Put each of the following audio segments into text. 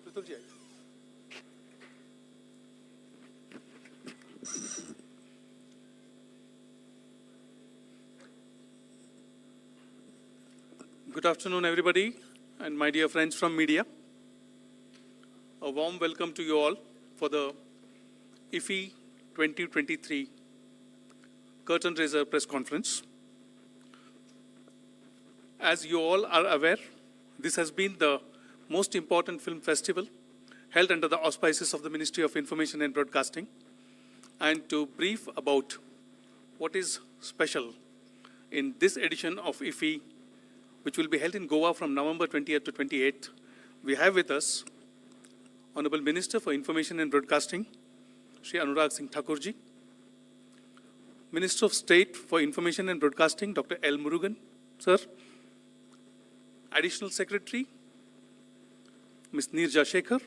Pritulji. Good afternoon, everybody, and my dear friends from media. A warm welcome to you all for the IFI 2023 Curtain Raiser press conference. As you all are aware, this has been the most important film festival held under the auspices of the Ministry of Information and Broadcasting. And to brief about what is special in this edition of IFI, which will be held in Goa from November 20th to 28th, we have with us Honorable Minister for Information and Broadcasting, Shri Anurag Singh Thakurji, Minister of State for Information and Broadcasting, Dr. L. Murugan, sir, Additional Secretary, Ms. Neerja Shekhar,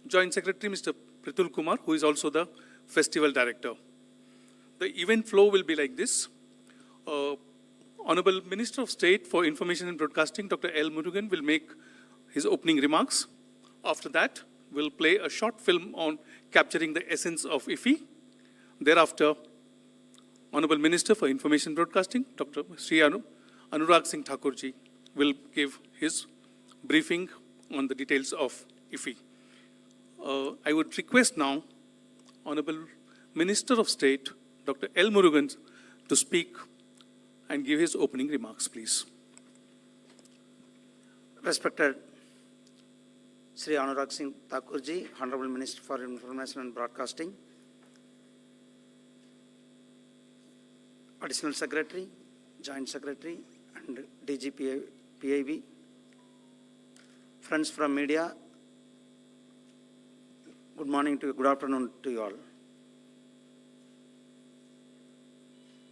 Joint Secretary, Mr. Pritul Kumar, who is also the Festival Director. The event flow will be like this. Honorable Minister of State for Information and Broadcasting, Dr. L. Murugan, will make his opening remarks. After that, we'll play a short film on capturing the essence of IFI. Thereafter, Honorable Minister for Information and Broadcasting, Dr. Shri Anurag Singh Thakurji, will give his briefing on the details of IFI. I would request now Honorable Minister of State, Dr. L. Murugan, to speak and give his opening remarks, please. Respected Sri Anurag Singh Thakurji, Honorable Minister for Information and Broadcasting, Additional Secretary, Joint Secretary, and DG PIB, friends from media, good afternoon to you all.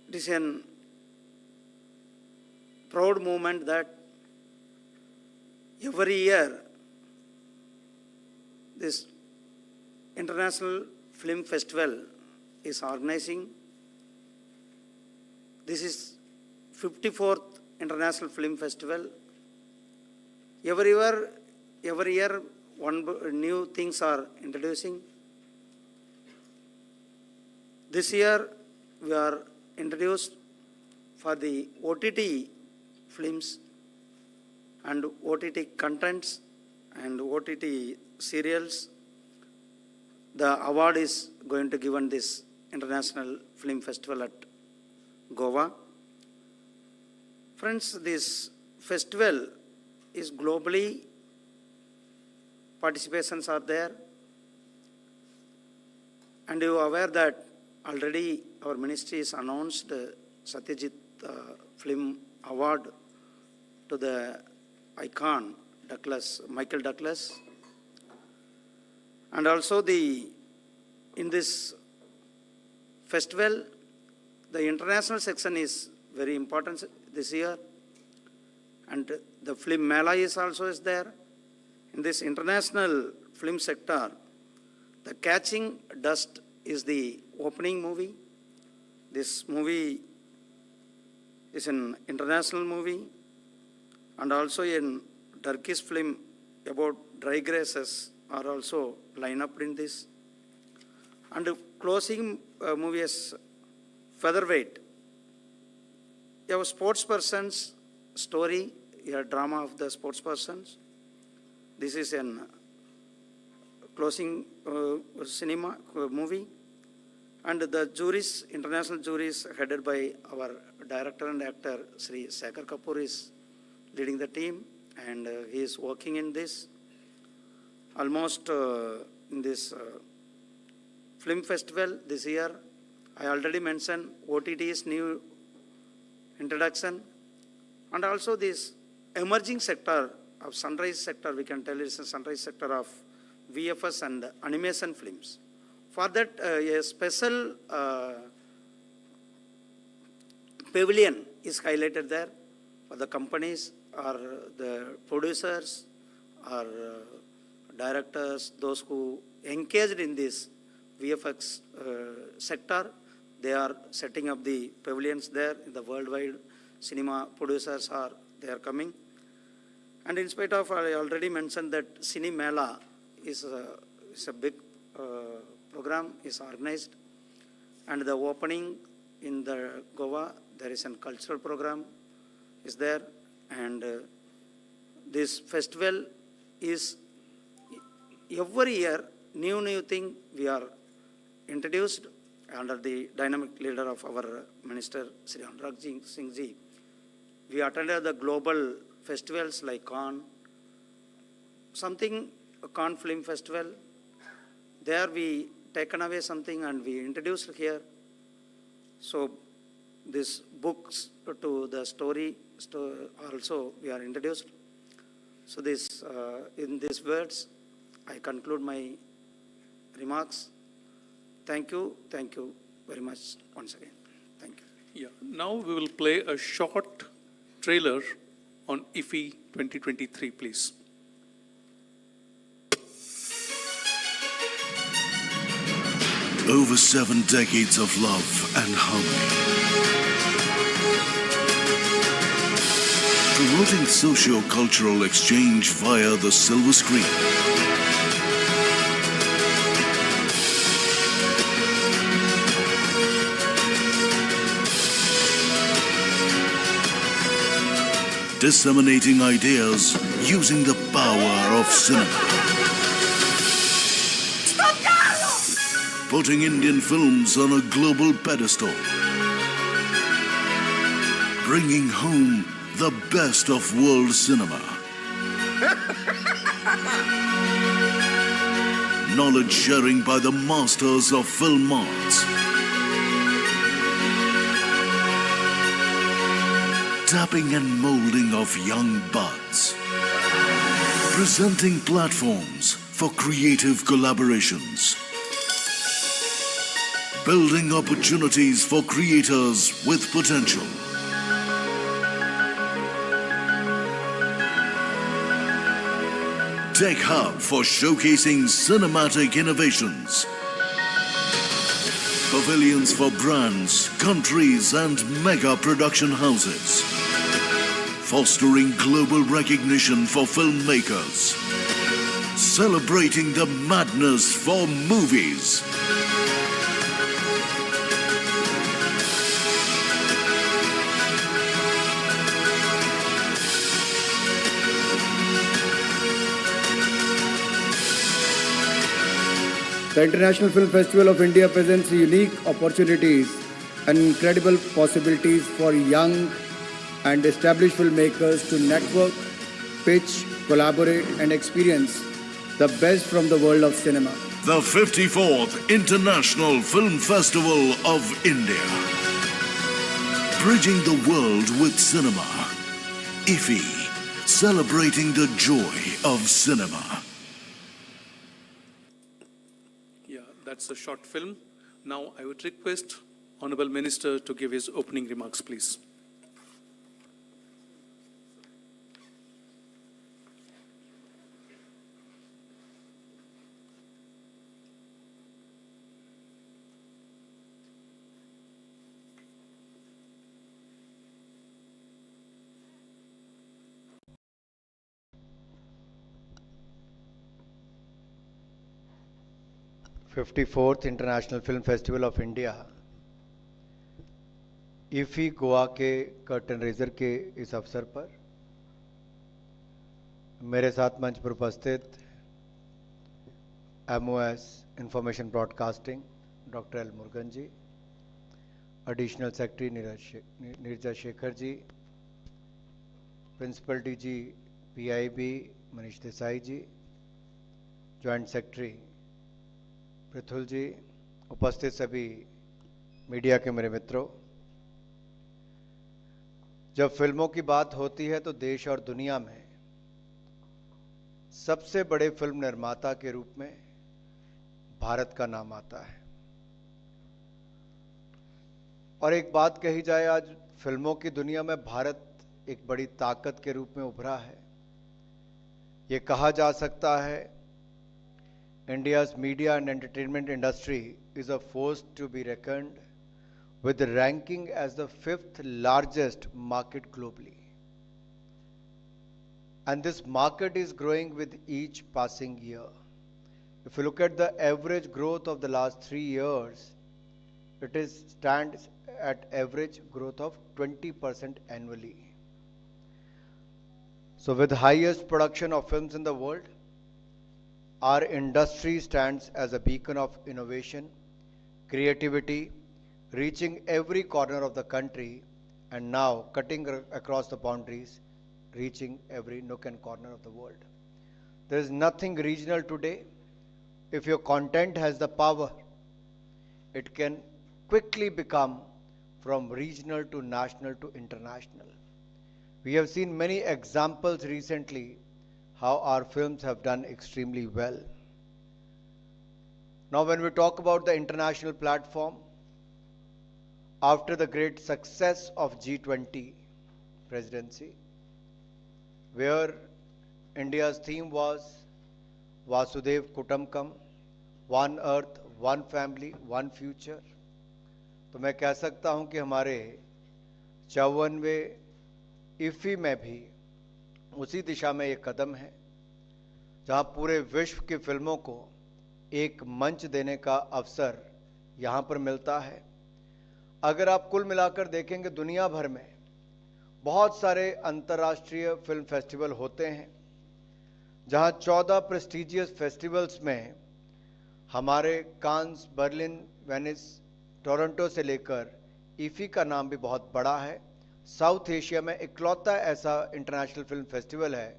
It is a proud moment that every year this International Film Festival is organizing. This is 54th International Film Festival. Every year new things are introducing. This year we are introduced for the OTT films and OTT contents and OTT serials. The award is going to given this International Film Festival at Goa. Friends, this festival is globally, participations are there, and you are aware that already our ministry has announced Satyajit Film Award to the icon Michael Douglas, and also in this festival the international section is very important this year, and the film Mela is also there. In this international film sector, The Catching Dust is the opening movie. This movie is an international movie, and also in Turkish film about dry grasses are also lined up in this. And the closing movie is Featherweight, a sports person's story, a drama of the sports persons. This is an closing cinema movie, and the juries, international juries headed by our director and actor Sri Shekhar Kapoor is leading the team, and he is working in this. Almost in this film festival this year, I already mentioned OTT's new introduction, and also this emerging sector of sunrise sector, we can tell it's a sunrise sector of VFS and animation films. For that, a special pavilion is highlighted there for the companies or the producers or directors, those who engaged in this VFX sector. They are setting up the pavilions there. In the worldwide cinema producers they are coming. And in spite of, I already mentioned that Cine Mela is a big program, is organized. And the opening in the Goa, there is a cultural program is there. And this festival is every year, new thing we are introduced under the dynamic leader of our Minister, Sri Anurag Singh ji. We attended the global festivals like Cannes, Cannes Film Festival. There we taken away something and we introduced here. So these books to the story also we are introduced. So this, in these words, I conclude my remarks. Thank you very much once again. Thank you. Yeah. Now we will play a short trailer on IFFI 2023, please. Over 7 decades of love and harmony. Promoting socio-cultural exchange via the silver screen. Disseminating ideas using the power of cinema. Putting Indian films on a global pedestal. Bringing home the best of world cinema. Knowledge sharing by the masters of film arts. Tapping and molding of young buds. Presenting platforms for creative collaborations. Building opportunities for creators with potential. Tech Hub for showcasing cinematic innovations. Pavilions for brands, countries and mega production houses. Fostering global recognition for filmmakers. Celebrating the madness for movies. The International Film Festival of India presents unique opportunities and incredible possibilities for young and established filmmakers to network, pitch, collaborate and experience the best from the world of cinema. The 54th International Film Festival of India. Bridging the world with cinema. IFFI, celebrating the joy of cinema. That's a short film. Now I would request Honorable Minister to give his opening remarks, please. Fifty international film festival of India IFFI Goa के curtain razor के इस अवसर पर मेरे साथ मंच पर उपस्थित MOS information broadcasting doctor L Murugan ji, additional secretary Neerja Shekhar ji, principal DG PIB Manish Desai ji, joint secretary Prithul ji, उपस्थित सभी मीडिया के मेरे मित्रों, जब फिल्मों की बात होती है तो देश और दुनिया में सबसे बड़े फिल्म निर्माता के रूप में भारत का नाम आता है। और एक बात कही जाए, आज फिल्मों की दुनिया में भारत एक बड़ी ताकत के रूप में उभरा है। ये कहा जा सकता है, India's media and entertainment industry is a force to be reckoned with, ranking as the 5th largest market globally. and this market is growing with each passing year. If you look at the average growth of the last 3 years, stands at average growth of 20% annually. So with highest production of films in the world, our industry stands as a beacon of innovation, creativity, reaching every corner of the country, and now cutting across the boundaries, reaching every nook and corner of the world. There is nothing regional today. If your content has the power, it can quickly become from regional to national to international. We have seen many examples recently how our films have done extremely well. Now when we talk about the international platform, after the great success of G20 presidency, where India's theme was Vasudev Kutumbakam, one earth, one family, one future, तो मैं कह सकता हूं कि हमारे 54वें इफ़ी में भी उसी दिशा में एक कदम है, जहां पूरे विश्व की फिल्मों को एक मंच देने का अवसर यहां पर मिलता है। अगर आप कुल मिलाकर देखेंगे, दुनिया भर में बहुत सारे अंतर्राष्ट्रीय फिल्म फेस्टिवल होते हैं, जहां 14 प्रेस्टिजियस फेस्टिवल्स में हमारे कांस, बर्लिन, वेनिस, टोरंटो से लेकर इफ़ी का नाम भी बहुत बड़ा है। साउथ एशिया में इकलौता ऐसा इंटरनेशनल फिल्म फेस्टिवल है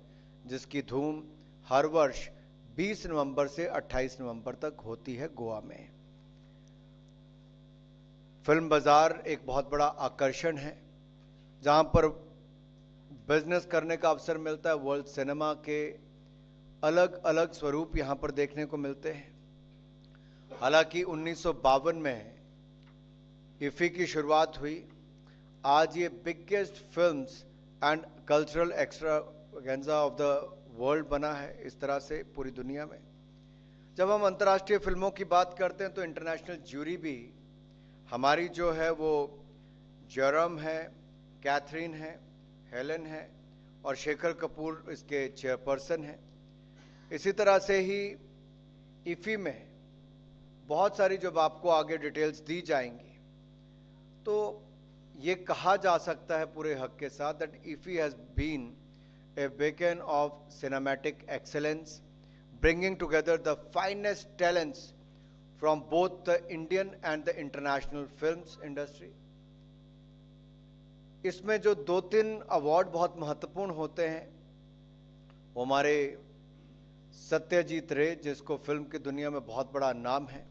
जिसकी धूम हर वर्ष 20 नवंबर से 28 नवंबर तक होती है गोवा में। फिल्म बाजार एक बहुत बड़ा आकर्षण है, जहां पर बिजनेस करने का अवसर मिलता है। वर्ल्ड सिनेमा के अलग अलग स्वरूप यहां पर देखने को मिलते हैं। हालांकि 1952 में इफ़ी की शुरुआत हुई, आज ये biggest films and cultural extravaganza of the world बना है, इस तरह से पूरी दुनिया में। जब हम अंतर्राष्ट्रीय फिल्मों की बात करते हैं तो इंटरनेशनल ज्यूरी भी हमारी जो है वो जेरम है, कैथरीन है, हेलन है और शेखर कपूर इसके चेयरपर्सन हैं। इसी तरह से ही इफ़ी में बहुत सारी जब आपको आगे डिटेल्स दी जाएंगी तो ये कहा जा सकता है पूरे हक के साथ that IFFI has been a beacon of cinematic excellence, bringing together the finest talents from both the Indian and the international films industry. इसमें जो 2-3 अवार्ड बहुत महत्वपूर्ण होते हैं, वो हमारे सत्यजीत रे, जिसको फिल्म की दुनिया में बहुत बड़ा नाम है,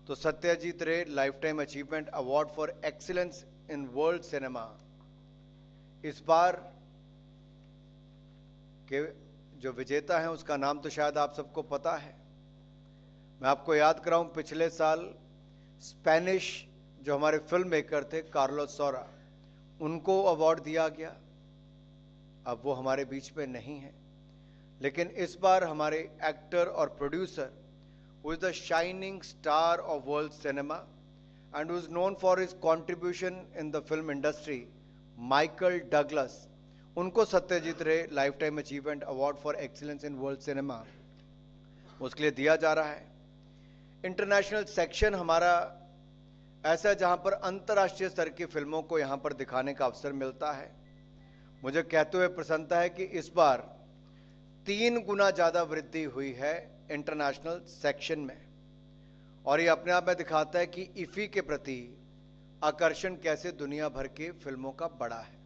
तो सत्यजीत रे life time achievement award for excellence in world cinema इस बार के जो विजेता हैं उसका नाम तो शायद आप सबको पता है। मैं आपको याद कराऊं, पिछले साल स्पेनिश जो हमारे फिल्म मेकर थे कार्लोस सौरा, उनको अवार्ड दिया गया। अब वो हमारे बीच में नहीं है, लेकिन इस बार हमारे एक्टर और producer who is the shining star of world cinema and who is known for his contribution in the film industry, Michael Douglas, उनको सत्यजीत रे life time achievement award for excellence in world cinema उसके लिए दिया जा रहा है। International section हमारा ऐसा है जहां पर अंतर्राष्ट्रीय स्तर की फिल्मों को यहां पर दिखाने का अवसर मिलता है। मुझे कहते हुए प्रसन्नता है कि इस बार 3 गुना ज्यादा वृद्धि हुई है इंटरनेशनल सेक्शन में, और ये अपने आप में दिखाता है कि इफ़ी के प्रति आकर्षण कैसे दुनिया भर की फिल्मों का बड़ा है।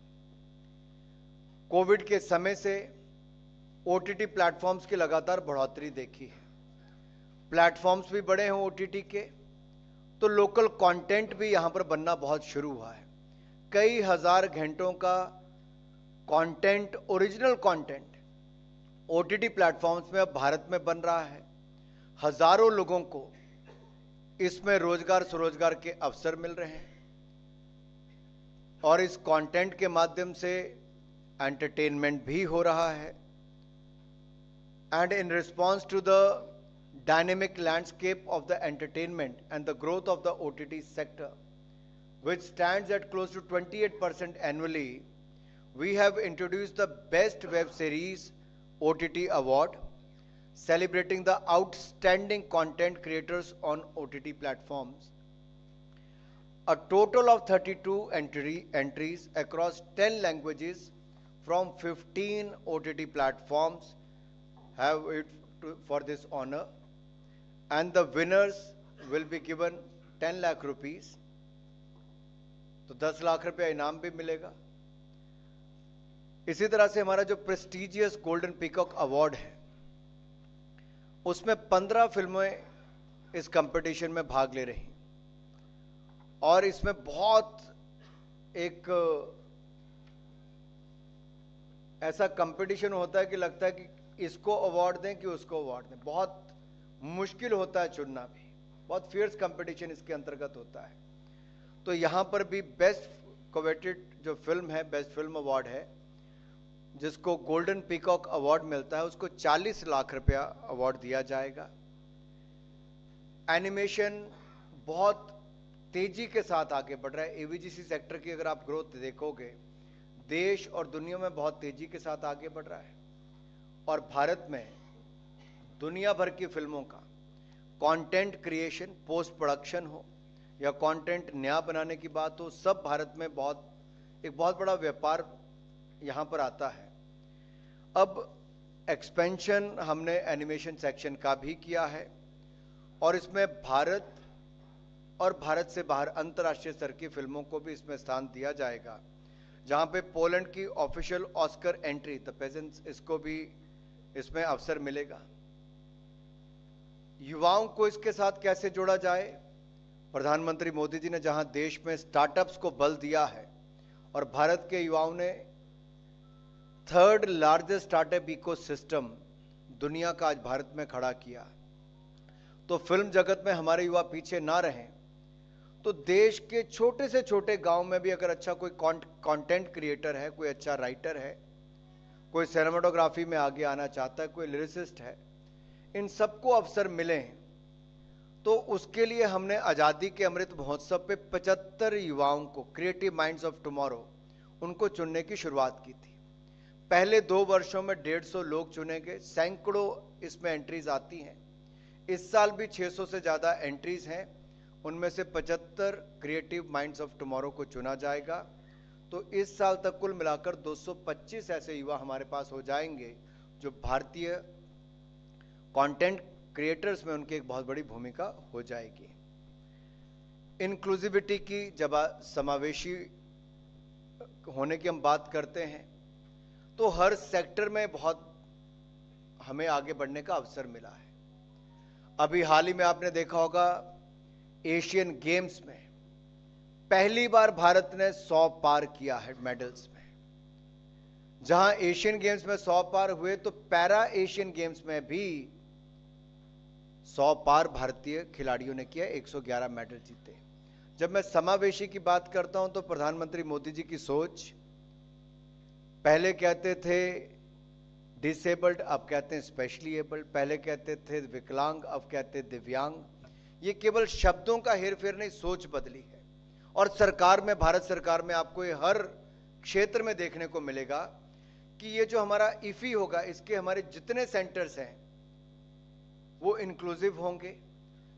कोविड के समय से ओटीटी प्लेटफॉर्म्स की लगातार बढ़ोतरी देखी है। प्लेटफॉर्म्स भी बड़े हैं ओटीटी के, तो लोकल कंटेंट भी यहां पर बनना बहुत शुरू हुआ है। कई हजार घंटों का content, original content OTT platforms में अब भारत में बन रहा है। हजारों लोगों को इसमें रोजगार स्वरोजगार के अवसर मिल रहे हैं और इस कंटेंट के माध्यम से एंटरटेनमेंट भी हो रहा है। And in response to the dynamic landscape of the entertainment and the growth of the OTT sector, which stands at close to 28% annually, we have introduced the best web series OTT Award, celebrating the outstanding content creators on OTT platforms. A total of 32 entries across 10 languages from 15 OTT platforms have it for this honor, and the winners will be given 10 lakh rupees. तो 10 लाख रुपया इनाम भी मिलेगा. इसी तरह से हमारा जो प्रेस्टिजियस गोल्डन पीकॉक अवार्ड है, उसमें 15 फिल्में इस कंपटीशन में भाग ले रही, और इसमें बहुत एक ऐसा कंपटीशन होता है कि लगता है कि इसको अवार्ड दें कि उसको अवार्ड दें. बहुत मुश्किल होता है चुनना भी, बहुत फियर्स कंपटीशन इसके अंतर्गत होता है. तो यहां पर भी बेस्ट कोवेटेड जो फिल्म है, बेस्ट फिल्म अवार्ड है, जिसको गोल्डन पीकॉक अवार्ड मिलता है, उसको 40 लाख रुपया अवार्ड दिया जाएगा. एनिमेशन बहुत तेजी के साथ आगे बढ़ रहा है. एवीजीसी सेक्टर की अगर आप ग्रोथ देखोगे, देश और दुनिया में बहुत तेजी के साथ आगे बढ़ रहा है. और भारत में दुनिया भर की फिल्मों का कंटेंट क्रिएशन, पोस्ट प्रोडक्शन हो या कंटेंट नया बनाने की बात हो, सब भारत में एक बहुत बड़ा व्यापार यहां पर आता है. अब एक्सपेंशन हमने एनिमेशन सेक्शन का भी किया है, और इसमें भारत और भारत से बाहर अंतर्राष्ट्रीय स्तर की फिल्मों को भी इसमें स्थान दिया जाएगा, जहां पे पोलैंड की official Oscar entry the pageants, इसको भी इसमें अवसर मिलेगा. युवाओं को इसके साथ कैसे जोड़ा जाए? प्रधानमंत्री मोदी जी ने जहां देश में स्टार्टअप्स को बल दिया है, और भारत के युवाओं ने 3rd लार्जेस्ट स्टार्टअप इकोसिस्टम दुनिया का आज भारत में खड़ा किया, तो फिल्म जगत में हमारे युवा पीछे ना रहें. तो देश के छोटे से छोटे गांव में भी अगर अच्छा कोई कंटेंट क्रिएटर है, कोई अच्छा राइटर है, कोई सिनेमाटोग्राफी में आगे आना चाहता है, कोई लिरिसिस्ट है, इन सबको अवसर मिले. तो उसके लिए हमने आजादी के अमृत महोत्सव पे 75 युवाओं को, क्रिएटिव माइंड्स ऑफ टुमारो, उनको चुनने की शुरुआत की थी. पहले 2 वर्षों में 150 लोग चुने गए. सैकड़ों इसमें एंट्रीज आती हैं. इस साल भी 600 से ज्यादा एंट्रीज हैं. उनमें से 75 क्रिएटिव माइंड्स ऑफ टुमारो को चुना जाएगा. तो इस साल तक कुल मिलाकर 225 ऐसे युवा हमारे पास हो जाएंगे जो भारतीय कंटेंट क्रिएटर्स में उनकी एक बहुत बड़ी भूमिका हो जाएगी. इंक्लूसिविटी की, जब समावेशी होने की हम बात करते हैं, तो हर सेक्टर में बहुत हमें आगे बढ़ने का अवसर मिला है. अभी हाल ही में आपने देखा होगा, एशियन गेम्स में पहली बार भारत ने 100 पार किया है मेडल्स में. जहां एशियन गेम्स में 100 पार हुए, तो पैरा एशियन गेम्स में भी 100 पार भारतीय खिलाड़ियों ने किया, 111 मेडल जीते. जब मैं समावेशी की बात करता हूं, तो प्रधानमंत्री मोदी जी की सोच, पहले कहते थे डिसेबल्ड, अब कहते हैं स्पेशली एबल्ड. पहले कहते थे विकलांग, अब कहते दिव्यांग. ये केवल शब्दों का हेरफेर नहीं, सोच बदली है. और सरकार में, भारत सरकार में आपको ये हर क्षेत्र में देखने को मिलेगा कि ये जो हमारा इफी होगा, इसके हमारे जितने सेंटर्स हैं वो इंक्लूसिव होंगे.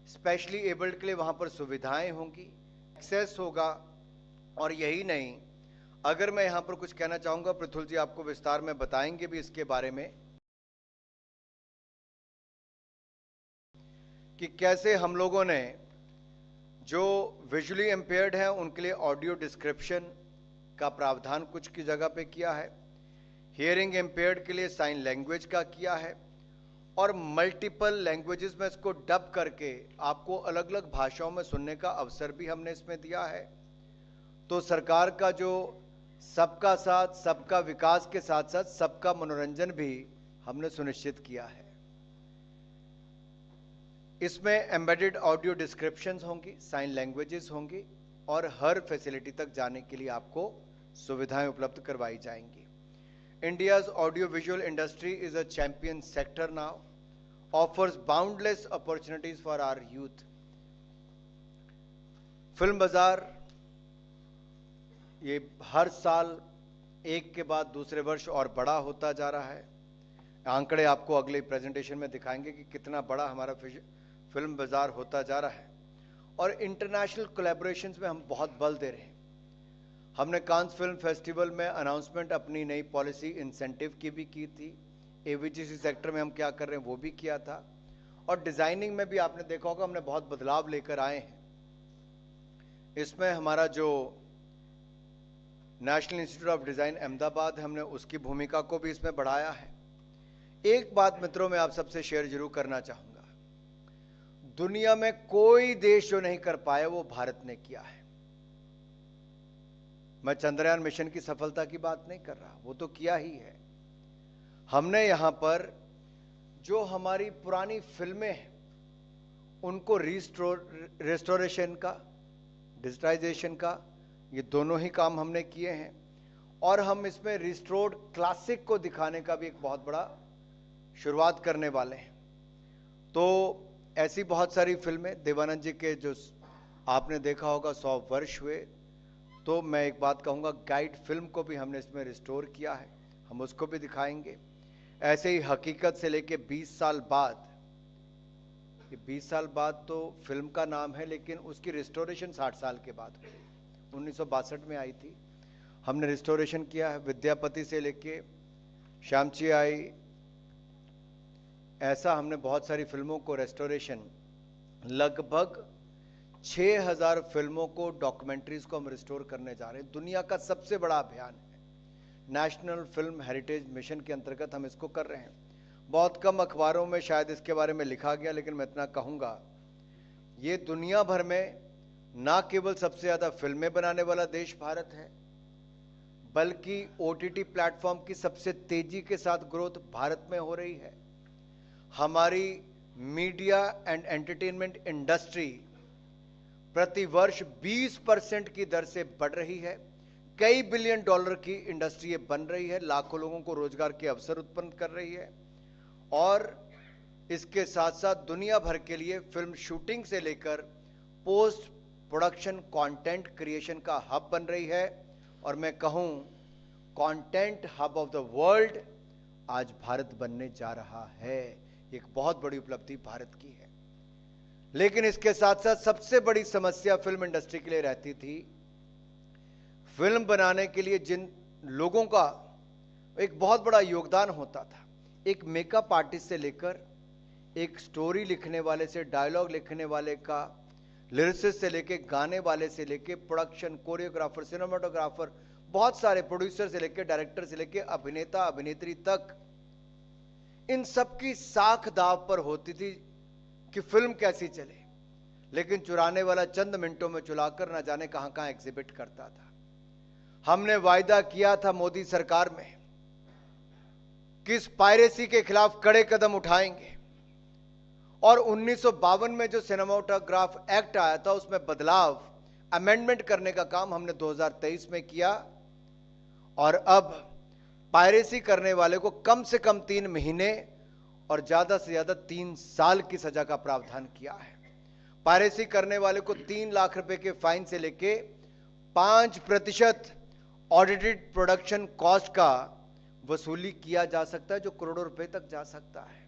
स्पेशली एबल्ड के लिए वहां पर सुविधाएं होंगी, एक्सेस होगा. और यही नहीं, अगर मैं यहां पर कुछ कहना चाहूंगा, पृथुल जी आपको विस्तार में बताएंगे भी इसके बारे में, कि कैसे हम लोगों ने जो विजुअली इंपेयर्ड हैं उनके लिए ऑडियो डिस्क्रिप्शन का प्रावधान कुछ की जगह पे किया है, हियरिंग इंपेयर्ड के लिए साइन लैंग्वेज का किया है, और मल्टीपल लैंग्वेजेस में इसको डब करके आपको अलग अलग भाषाओं में सुनने का अवसर भी हमने इसमें दिया है. तो सरकार का जो सबका साथ, सबका विकास के साथ साथ सबका मनोरंजन भी हमने सुनिश्चित किया है. इसमें एम्बेडेड ऑडियो डिस्क्रिप्शंस होंगी, साइन लैंग्वेजेस होंगी, और हर फैसिलिटी तक जाने के लिए आपको सुविधाएं उपलब्ध करवाई जाएंगी. India's audiovisual industry is a champion sector now, offers boundless opportunities for our youth. Film बाजार ये हर साल एक के बाद दूसरे वर्ष और बड़ा होता जा रहा है. आंकड़े आपको अगले प्रेजेंटेशन में दिखाएंगे कि कितना बड़ा हमारा फिल्म बाजार होता जा रहा है। और इंटरनेशनल कोलैबोरेशंस में हम बहुत बल दे रहे हैं। हमने कांस फिल्म फेस्टिवल में अनाउंसमेंट अपनी नई पॉलिसी इंसेंटिव की भी की थी। एवीजीसी सेक्टर में हम क्या कर रहे हैं वो भी किया था। और डिजाइनिंग में भी आपने देखा होगा हमने बहुत बदलाव लेकर आए हैं। इसमें हमारा जो national institute of design Ahmedabad, हमने उसकी भूमिका को भी इसमें बढ़ाया है। एक बात मित्रों मैं आप सबसे शेयर जरूर करना चाहूंगा, दुनिया में कोई देश जो नहीं कर पाया वो भारत ने किया है। मैं चंद्रयान मिशन की सफलता की बात नहीं कर रहा, वो तो किया ही है। हमने यहां पर जो हमारी पुरानी फिल्में हैं उनको रेस्टोरेशन का, डिजिटाइजेशन का, ये दोनों ही काम हमने किए हैं। और हम इसमें रिस्टोर्ड क्लासिक को दिखाने का भी एक बहुत बड़ा शुरुआत करने वाले हैं। तो ऐसी बहुत सारी फिल्में, देवानंद जी के जो आपने देखा होगा 100 वर्ष हुए, तो मैं एक बात कहूंगा गाइड फिल्म को भी हमने इसमें रिस्टोर किया है, हम उसको भी दिखाएंगे। ऐसे ही हकीकत से लेके 20 साल बाद, ये 20 साल बाद तो फिल्म का नाम है लेकिन उसकी रिस्टोरेशन 60 साल के बाद हुई, 1962 में आई थी, हमने रिस्टोरेशन किया है। विद्यापति से लेके श्यामची आई, ऐसा हमने बहुत सारी फिल्मों को रेस्टोरेशन, लगभग 6000 फिल्मों को, डॉक्यूमेंट्रीज को हम रिस्टोर करने जा रहे हैं। दुनिया का सबसे बड़ा अभियान है, नेशनल फिल्म हेरिटेज मिशन के अंतर्गत हम इसको कर रहे हैं। बहुत कम अखबारों में शायद इसके बारे में लिखा गया, लेकिन मैं इतना कहूंगा ये दुनिया भर में ना केवल सबसे ज्यादा फिल्में बनाने वाला देश भारत है, बल्कि ओटीटी प्लेटफॉर्म की सबसे तेजी के साथ ग्रोथ भारत में हो रही है। हमारी मीडिया एंड एंटरटेनमेंट इंडस्ट्री प्रति वर्ष 20% की दर से बढ़ रही है। कई बिलियन डॉलर की इंडस्ट्री ये बन रही है, लाखों लोगों को रोजगार के अवसर उत्पन्न कर रही है। और इसके साथ साथ दुनिया भर के लिए फिल्म शूटिंग से लेकर पोस्ट प्रोडक्शन कंटेंट क्रिएशन का हब बन रही है। और मैं कहूं content hub of the world आज भारत बनने जा रहा है। एक बहुत बड़ी उपलब्धि भारत की है। लेकिन इसके साथ साथ सबसे बड़ी समस्या फिल्म इंडस्ट्री के लिए रहती थी, फिल्म बनाने के लिए जिन लोगों का एक बहुत बड़ा योगदान होता था, एक मेकअप आर्टिस्ट से लेकर एक स्टोरी लिखने वाले से, डायलॉग लिखने वाले का, लिरिसिस्ट से लेके, गाने वाले से लेके, प्रोडक्शन, कोरियोग्राफर, सिनेमाटोग्राफर, बहुत सारे प्रोड्यूसर से लेके, डायरेक्टर से लेके, अभिनेता अभिनेत्री तक, इन सबकी साख दाव पर होती थी कि फिल्म कैसी चले। लेकिन चुराने वाला चंद मिनटों में चुराकर ना जाने कहां कहां एग्जिबिट करता था। हमने वायदा किया था मोदी सरकार में कि इस पायरेसी के खिलाफ कड़े कदम उठाएंगे। और 1952 में जो सिनेमाटोग्राफ एक्ट आया था उसमें बदलाव, अमेंडमेंट करने का काम हमने 2023 में किया। और अब पायरेसी करने वाले को कम से कम 3 महीने और ज्यादा से ज्यादा 3 साल की सजा का प्रावधान किया है। पायरेसी करने वाले को 3 लाख रुपए के फाइन से लेके 5% ऑडिटेड प्रोडक्शन कॉस्ट का वसूली किया जा सकता है, जो करोड़ों रुपए तक जा सकता है।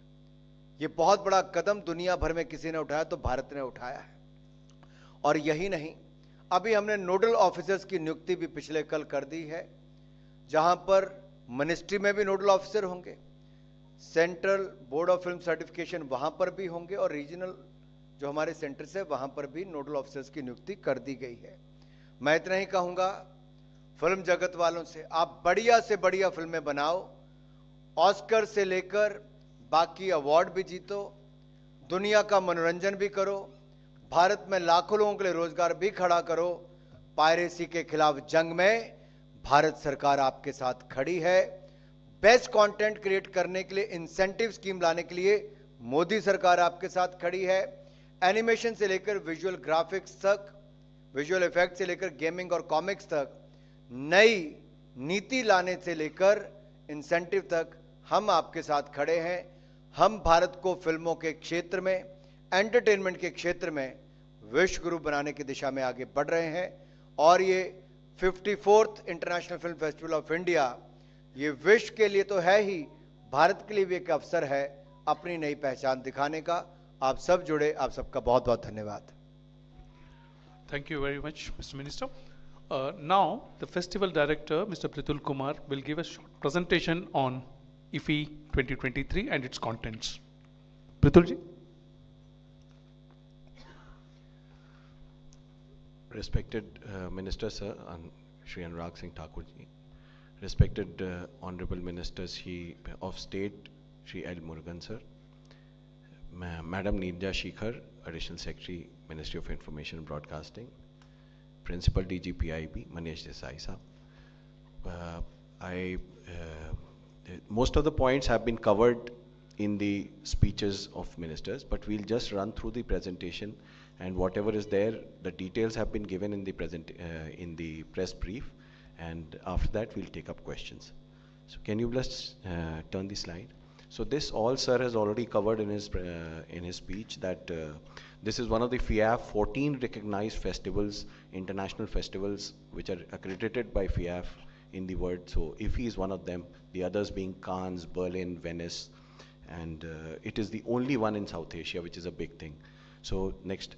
यह बहुत बड़ा कदम दुनिया भर में किसी ने उठाया तो भारत ने उठाया है। और यही नहीं, अभी हमने नोडल ऑफिसर्स की नियुक्ति भी पिछले कल कर दी है, जहां पर मिनिस्ट्री में भी नोडल ऑफिसर होंगे, central board of film certification वहां पर भी होंगे, और रीजनल जो हमारे सेंटर्स है वहां पर भी नोडल ऑफिसर्स की नियुक्ति कर दी गई है। मैं इतना ही कहूंगा फिल्म जगत वालों से, आप बढ़िया से बढ़िया फिल्में बनाओ, ऑस्कर से लेकर बाकी अवार्ड भी जीतो, दुनिया का मनोरंजन भी करो, भारत में लाखों लोगों के लिए रोजगार भी खड़ा करो। पायरेसी के खिलाफ जंग में भारत सरकार आपके साथ खड़ी है। बेस्ट कंटेंट क्रिएट करने के लिए, इंसेंटिव स्कीम लाने के लिए मोदी सरकार आपके साथ खड़ी है। एनिमेशन से लेकर विजुअल ग्राफिक्स तक, विजुअल इफेक्ट से लेकर गेमिंग और कॉमिक्स तक, नई नीति लाने से लेकर इंसेंटिव तक हम आपके साथ खड़े हैं। हम भारत को फिल्मों के क्षेत्र में, एंटरटेनमेंट के क्षेत्र में विश्व गुरु बनाने की दिशा में आगे बढ़ रहे हैं। और ये 54th international film festival of India, ये विश्व के लिए तो है ही, भारत के लिए भी एक अवसर है अपनी नई पहचान दिखाने का। आप सब जुड़े, आप सबका बहुत बहुत धन्यवाद। Thank you very much, Mr. Minister. Now, the festival director, Mr. Pritul Kumar, will give a short presentation on IFI 2023 and its contents. Pritulji. Respected Minister Sir, Shri Anurag Singh Thakur ji, respected Honorable Ministers of State, Shri L. Murugan Sir, Madam Nirja Shikhar, Additional Secretary, Ministry of Information and Broadcasting, Principal DG PIB, Manish Desai Sahab. Most of the points have been covered in the speeches of ministers, but we'll just run through the presentation, and whatever is there, the details have been given in the press brief, and after that we'll take up questions. So can you just turn the slide? So this all sir has already covered in his speech, that this is one of the FIAF 14 recognized festivals, international festivals, which are accredited by FIAF in the world. So IFI is one of them, the others being Cannes, Berlin, Venice, and it is the only one in South Asia, which is a big thing. So next.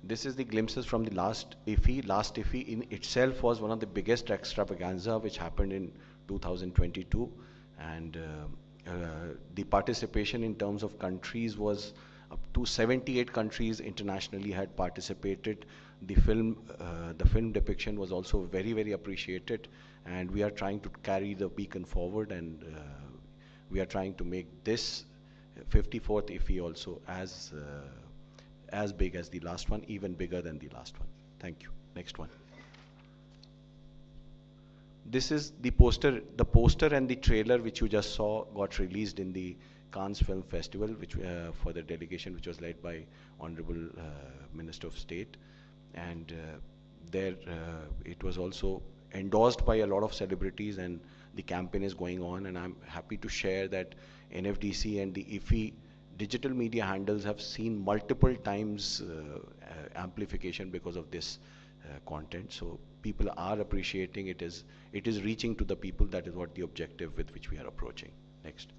This is the glimpses from the last IFI. Last IFI in itself was one of the biggest extravaganza which happened in 2022, and the participation in terms of countries was up to 78 countries internationally had participated. The film depiction was also very, very appreciated, and we are trying to carry the beacon forward, and we are trying to make this 54th IFI also as big as the last one, even bigger than the last one. Thank you. Next one. This is the poster. The poster and the trailer which you just saw got released in the Cannes Film Festival, which for the delegation which was led by Honorable Minister of State, and there it was also endorsed by a lot of celebrities, and the campaign is going on, and I'm happy to share that NFDC and the IFI digital media handles have seen multiple times amplification because of this content. So people are appreciating it. It is reaching to the people. That is what the objective with which we are approaching. Next.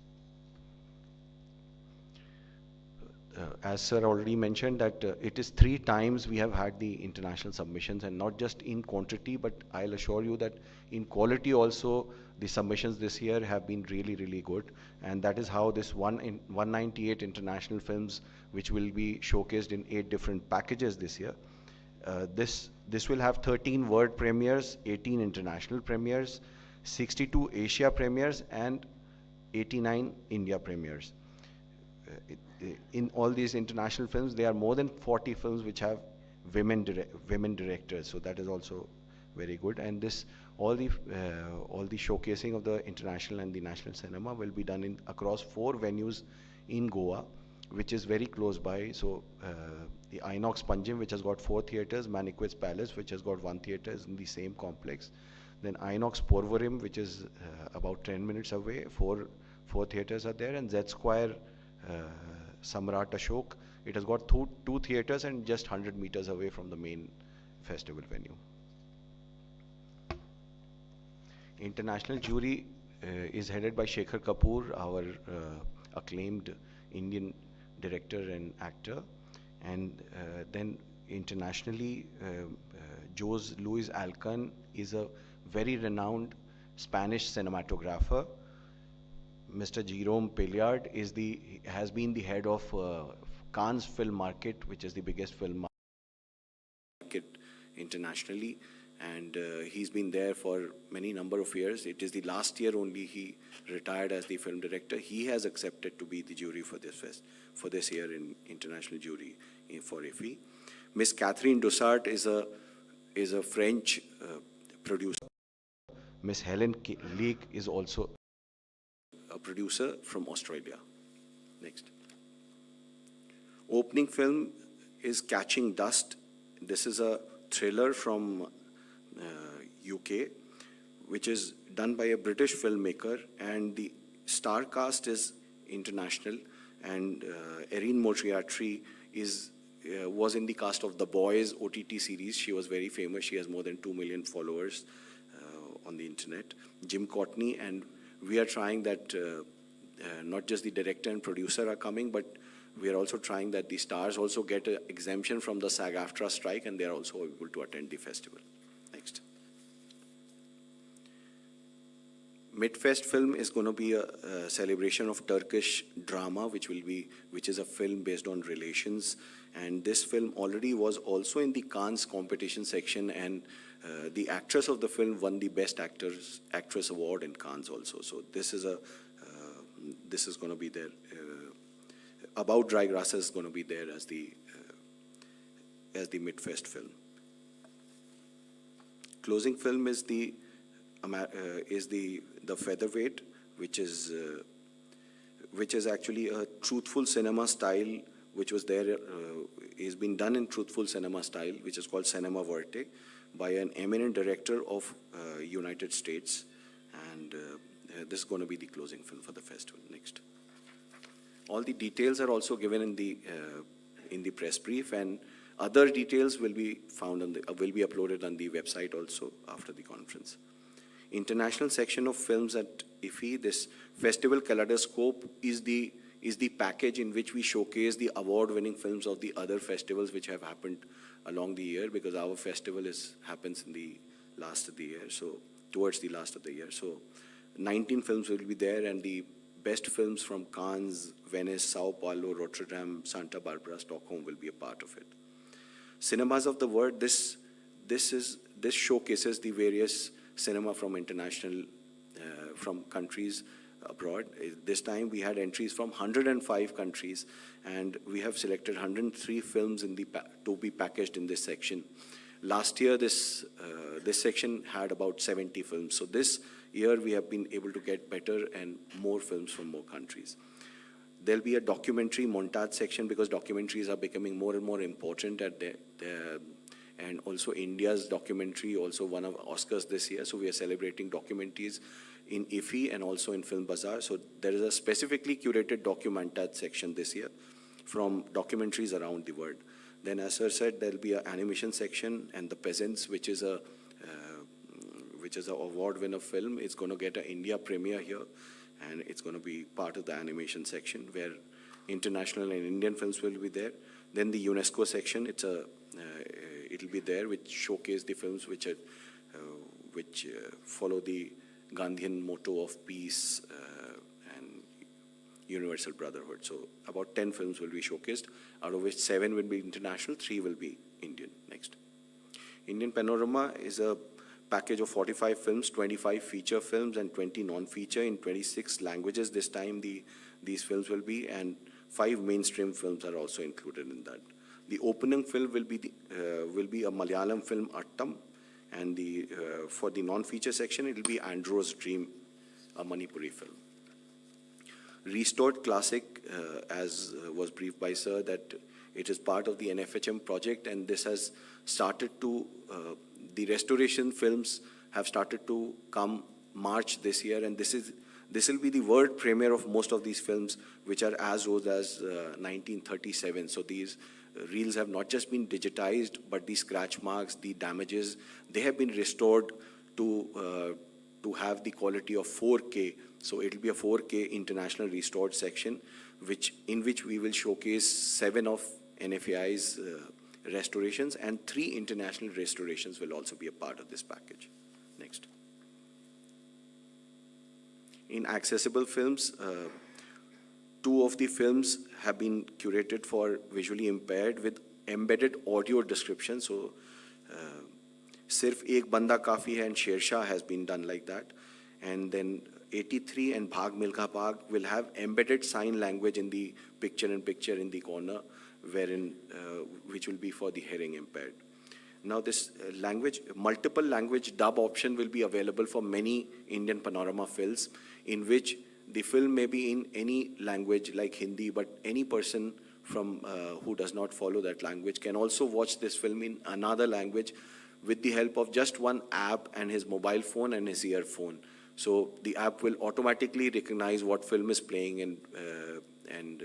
As sir already mentioned, that it is 3 times we have had the international submissions, and not just in quantity, but I'll assure you that in quality also the submissions this year have been really, really good, and that is how this 198 international films, which will be showcased in 8 different packages this year. This will have 13 world premieres, 18 international premieres, 62 Asia premieres, and 89 India premieres. In all these international films, there are more than 40 films which have women directors, so that is also very good. And this all the showcasing of the international and the national cinema will be done across 4 venues in Goa, which is very close by. So the Inox Panjim, which has got 4 theaters, Maniquet's Palace, which has got 1 theater, is in the same complex. Then Inox Porvorim, which is about 10 minutes away, 4 theaters are there, and Z Square Samrat Ashok, it has got 2 theaters and just 100 meters away from the main festival venue. International jury is headed by Shekhar Kapoor, our acclaimed Indian director and actor, and then internationally Jose Luis Alcan is a very renowned Spanish cinematographer. Mr. Jerome Pellard has been the head of Cannes Film Market, which is the biggest film market internationally, and he's been there for many number of years. It is the last year only he retired as the film director. He has accepted to be the jury for this year in international jury for IFI. Miss Catherine Dossart is a French producer. Miss Helen Leake is also a producer from Australia. Next. Opening film is Catching Dust. This is a thriller from UK, which is done by a British filmmaker, and the star cast is international, and Erin Moriarty was in the cast of The Boys OTT series. She was very famous. She has more than 2 million followers on the internet. Jim Courtney and we are trying that not just the director and producer are coming, but we are also trying that the stars also get an exemption from the SAG-AFTRA strike, and they are also able to attend the festival. Next. Midfest film is going to be a celebration of Turkish drama, which is a film based on relations. And this film already was also in the Cannes competition section, and the actress of the film won the Best Actress award in Cannes also. So this is going to be there. About Dry Grasses is going to be there as the Midfest film. Closing film is the Featherweight, which is actually a truthful cinema style, which was there, is being done in truthful cinema style, which is called Cinema Verte, by an eminent director of United States, and this is going to be the closing film for the festival. Next. All the details are also given in the press brief, and other details will be found will be uploaded on the website also after the conference. International section of films at IFFI. This festival kaleidoscope is the package in which we showcase the award-winning films of the other festivals which have happened along the year, because our festival happens in the last of the year, so towards the last of the year. So 19 films will be there, and the best films from Cannes, Venice, Sao Paulo, Rotterdam, Santa Barbara, Stockholm will be a part of it. Cinemas of the World, this showcases the various cinema from international, from countries abroad. This time we had entries from 105 countries, and we have selected 103 films to be packaged in this section. Last year, this section had about 70 films. So this year we have been able to get better and more films from more countries. There'll be a documentary montage section, because documentaries are becoming more and more important and also India's documentary also won of Oscars this year. So we are celebrating documentaries in IFFI and also in Film Bazaar. So there is a specifically curated documentage section this year from documentaries around the world. Then, as Sir said, there'll be an animation section, and The Peasants, which is an award-winner film. It's going to get an India premiere here, and it's going to be part of the animation section where international and Indian films will be there. Then the UNESCO section, it'll be there, which showcase the films which follow the Gandhian motto of peace and universal brotherhood. So about 10 films will be showcased, out of which 7 will be international, 3 will be Indian. Next. Indian Panorama is a package of 45 films, 25 feature films and 20 non-feature in 26 languages. This time these films will be, and 5 mainstream films are also included in that. The opening film will be a Malayalam film, Attam, and for the non-feature section, it will be Andrew's Dream, a Manipuri film. Restored Classic, as was briefed by Sir, that it is part of the NFHM project, and this has started to, the restoration films have started to come March this year, and this will be the world premiere of most of these films, which are as old as 1937. So these reels have not just been digitized, but the scratch marks, the damages, they have been restored to have the quality of 4K. So it will be a 4K international restored section, in which we will showcase 7 of NFAI's restorations, and 3 international restorations will also be a part of this package. Next. In accessible films, 2 of the films have been curated for visually impaired with embedded audio description. So, Sirf Ek Banda Kafi Hai and Shershah has been done like that. And then 83 and Bhag Milkha Bhag will have embedded sign language in the picture-in-picture in the corner, which will be for the hearing impaired. Now this multiple language dub option will be available for many Indian Panorama films, in which the film may be in any language like Hindi, but any person who does not follow that language can also watch this film in another language with the help of just one app and his mobile phone and his earphone. So the app will automatically recognize what film is playing and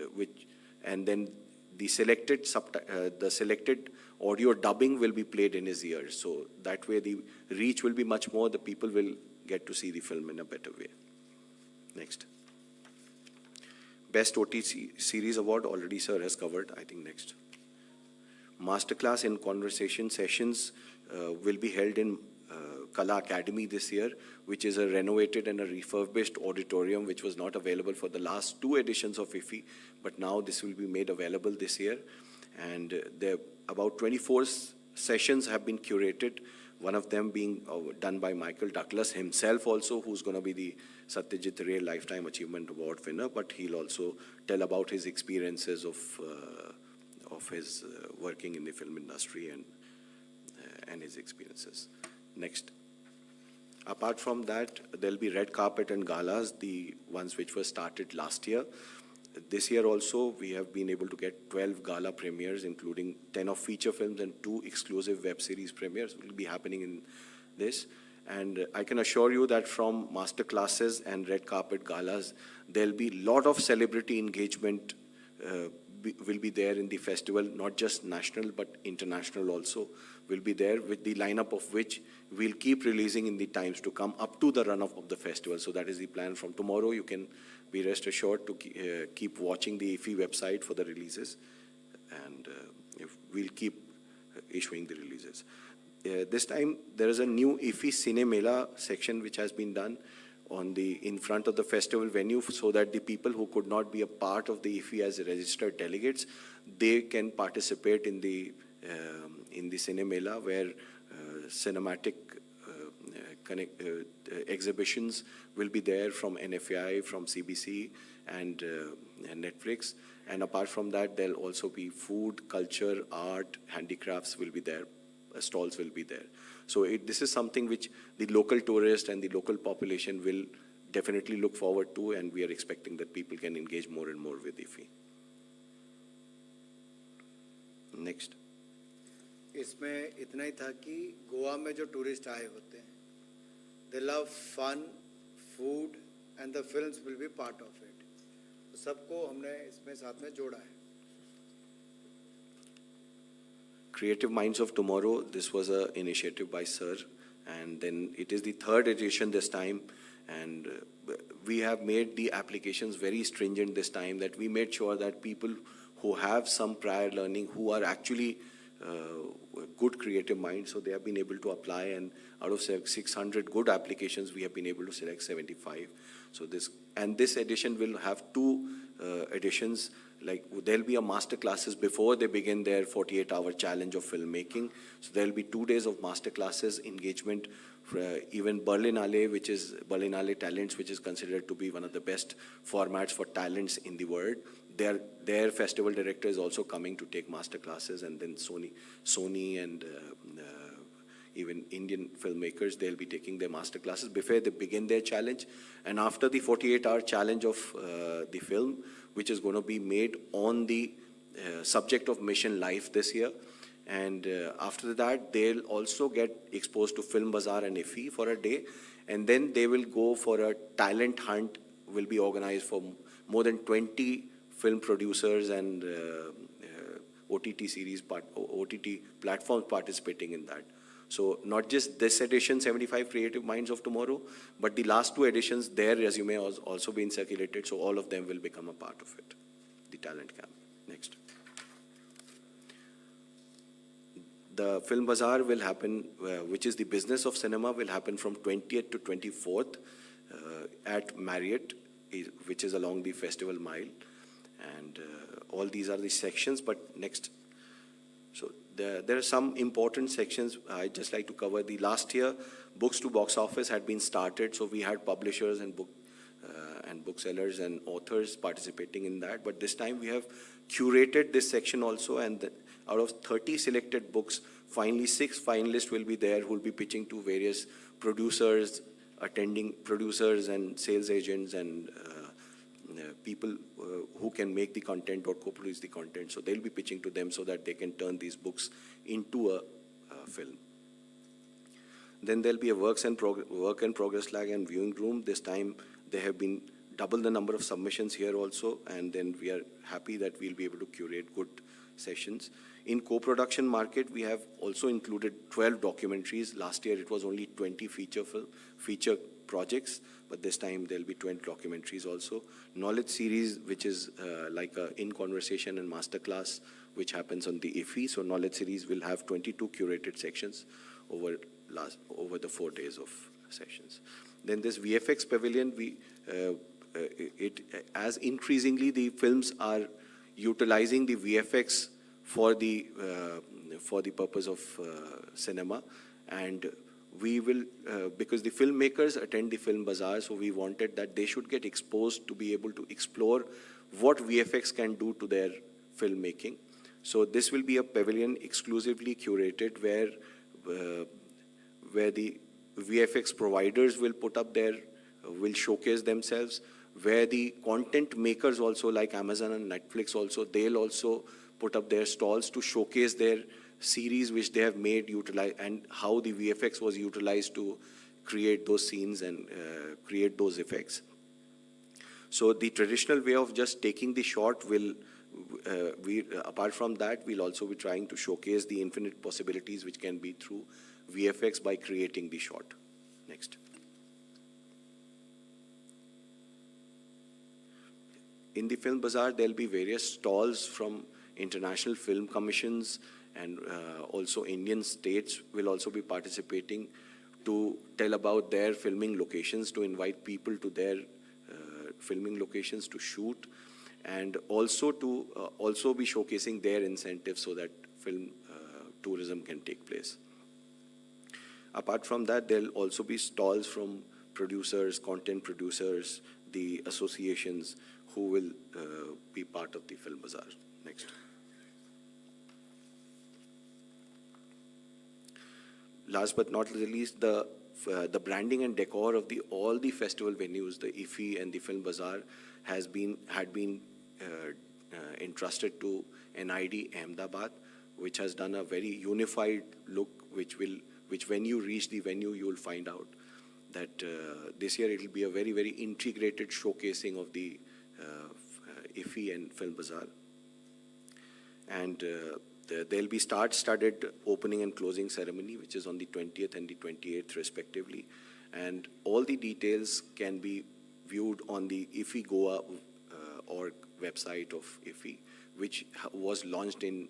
then the selected audio dubbing will be played in his ears. So that way the reach will be much more. The people will get to see the film in a better way. Next. Best OTT Series Award, already sir has covered. I think next. Masterclass in Conversation sessions will be held in Kala Academy this year, which is a renovated and a refurbished auditorium which was not available for the last 2 editions of IFFI, but now this will be made available this year. And there about 24 sessions have been curated, one of them being done by Michael Douglas himself also, who's going to be the Satyajit Ray Lifetime Achievement Award winner, but he'll also tell about his experiences of his working in the film industry and his experiences. Next. Apart from that, there'll be red carpet and galas, the ones which were started last year. This year also, we have been able to get 12 gala premieres, including 10 of feature films and 2 exclusive web series premieres will be happening in this. And I can assure you that from master classes and red carpet galas, there'll be a lot of celebrity engagement will be there in the festival, not just national but international also will be there, with the lineup of which we'll keep releasing in the times to come up to the run-up of the festival. So that is the plan from tomorrow. You can be rest assured to keep watching the IFFI website for the releases, and we'll keep issuing the releases. This time there is a new IFFI Cine Mela section which has been done in front of the festival venue, so that the people who could not be a part of the IFFI as registered delegates, they can participate in the Cine Mela, where cinematic exhibitions will be there from NFI, from CBC, and Netflix. And apart from that, there'll also be food, culture, art, handicrafts will be there. Stalls will be there. So this is something which the local tourist and the local population will definitely look forward to, and we are expecting that people can engage more and more with IFFI. Next. इसमें इतना ही था कि गोवा में जो tourist आए होते हैं, they love fun, food, and the films will be part of it. तो सबको हमने इसमें साथ में जोड़ा है. Creative Minds of Tomorrow, this was an initiative by Sir, and then it is the 3rd edition this time, and we have made the applications very stringent this time, that we made sure that people who have some prior learning, who are actually good creative minds, so they have been able to apply, and out of 600 good applications, we have been able to select 75. So this edition will have 2 editions. Like there'll be a master classes before they begin their 48-hour challenge of filmmaking. So there'll be 2 days of master classes, engagement. Even Berlinale Talents, which is considered to be one of the best formats for talents in the world. Their festival director is also coming to take master classes, and then Sony and even Indian filmmakers, they'll be taking their master classes before they begin their challenge. And after the 48-hour challenge of the film, which is going to be made on the subject of mission life this year. And after that, they'll also get exposed to Film Bazaar and IFFI for a day. And then they will go for a talent hunt, will be organized for more than 20 film producers and OTT platforms participating in that. So not just this edition, 75 Creative Minds of Tomorrow, but the last 2 editions, their resume has also been circulated, so all of them will become a part of it, the talent camp. Next. The Film Bazaar will happen, which is the business of cinema, will happen from 20th to 24th at Marriott, which is along the Festival Mile. And all these are the sections, but next. So there are some important sections I'd just like to cover. The last year, Books to Box Office had been started, so we had publishers and booksellers and authors participating in that. But this time we have curated this section also, and out of 30 selected books, finally 6 finalists will be there who will be pitching to various producers, attending producers and sales agents and people who can make the content or co-produce the content. So they'll be pitching to them so that they can turn these books into a film. Then there'll be a work in progress flag and viewing room. This time there have been double the number of submissions here also, and then we are happy that we'll be able to curate good sessions. In co-production market, we have also included 12 documentaries. Last year it was only 20 feature projects, but this time there'll be 20 documentaries also. Knowledge series, which is like a in conversation and masterclass, which happens on the IFI. So knowledge series will have 22 curated sections over the 4 days of sessions. Then this VFX pavilion, as increasingly the films are utilizing the VFX for the purpose of cinema, and we will, because the filmmakers attend the film bazaar, so we wanted that they should get exposed to be able to explore what VFX can do to their filmmaking. So this will be a pavilion exclusively curated where the VFX providers will put up will showcase themselves, where the content makers also, like Amazon and Netflix also, they'll also put up their stalls to showcase their series which they have made, and how the VFX was utilized to create those scenes and create those effects. So the traditional way of just taking the shot will, apart from that, we'll also be trying to showcase the infinite possibilities which can be through VFX by creating the shot. Next. In the Film Bazaar, there'll be various stalls from international film commissions, and also Indian states will also be participating to tell about their filming locations, to invite people to their filming locations to shoot, and also to also be showcasing their incentives so that film tourism can take place. Apart from that, there'll also be stalls from producers, content producers, the associations who will be part of the Film Bazaar. Next. Last but not least, the branding and decor of all the festival venues, the IFI and the Film Bazaar, had been entrusted to NID Ahmedabad, which has done a very unified look, which when you reach the venue, you will find out that this year it will be a very, very integrated showcasing of the IFI and Film Bazaar. And there'll be star-studded opening and closing ceremony, which is on the 20th and the 28th respectively. And all the details can be viewed on the IFI Goa org website of IFI, which was launched in